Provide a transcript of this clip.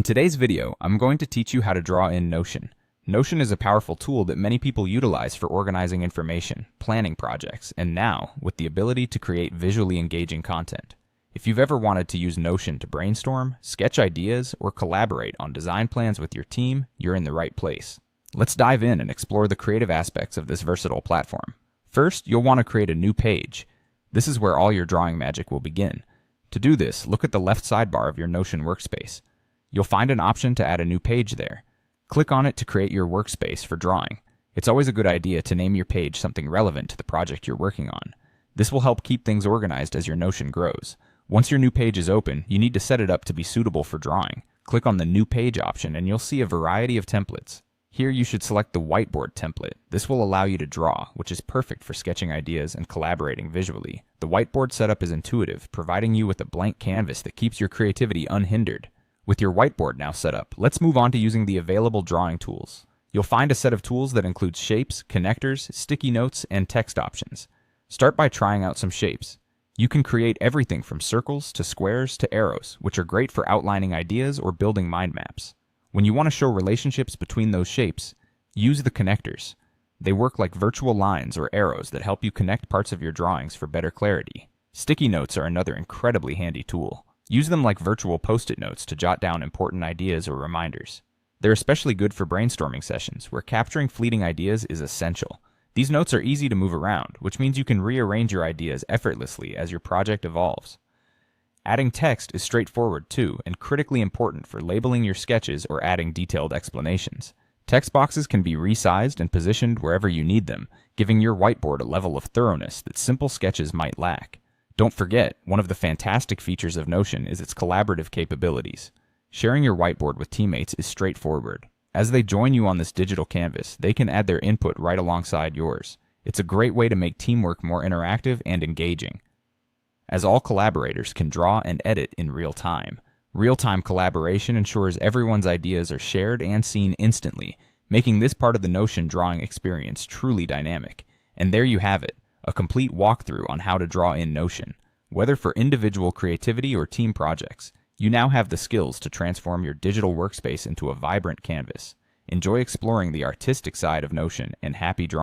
In today's video, I'm going to teach you how to draw in Notion. Notion is a powerful tool that many people utilize for organizing information, planning projects, and now, with the ability to create visually engaging content. If you've ever wanted to use Notion to brainstorm, sketch ideas, or collaborate on design plans with your team, you're in the right place. Let's dive in and explore the creative aspects of this versatile platform. First, you'll want to create a new page. This is where all your drawing magic will begin. To do this, look at the left sidebar of your Notion workspace. You'll find an option to add a new page there. Click on it to create your workspace for drawing. It's always a good idea to name your page something relevant to the project you're working on. This will help keep things organized as your Notion grows. Once your new page is open, you need to set it up to be suitable for drawing. Click on the New Page option and you'll see a variety of templates. Here you should select the whiteboard template. This will allow you to draw, which is perfect for sketching ideas and collaborating visually. The whiteboard setup is intuitive, providing you with a blank canvas that keeps your creativity unhindered. With your whiteboard now set up, let's move on to using the available drawing tools. You'll find a set of tools that includes shapes, connectors, sticky notes, and text options. Start by trying out some shapes. You can create everything from circles to squares to arrows, which are great for outlining ideas or building mind maps. When you want to show relationships between those shapes, use the connectors. They work like virtual lines or arrows that help you connect parts of your drawings for better clarity. Sticky notes are another incredibly handy tool. Use them like virtual post-it notes to jot down important ideas or reminders. They're especially good for brainstorming sessions, where capturing fleeting ideas is essential. These notes are easy to move around, which means you can rearrange your ideas effortlessly as your project evolves. Adding text is straightforward too, and critically important for labeling your sketches or adding detailed explanations. Text boxes can be resized and positioned wherever you need them, giving your whiteboard a level of thoroughness that simple sketches might lack. Don't forget, one of the fantastic features of Notion is its collaborative capabilities. Sharing your whiteboard with teammates is straightforward. As they join you on this digital canvas, they can add their input right alongside yours. It's a great way to make teamwork more interactive and engaging, as all collaborators can draw and edit in real time. Real-time collaboration ensures everyone's ideas are shared and seen instantly, making this part of the Notion drawing experience truly dynamic. And there you have it. A complete walkthrough on how to draw in Notion. Whether for individual creativity or team projects, you now have the skills to transform your digital workspace into a vibrant canvas. Enjoy exploring the artistic side of Notion, and happy drawing.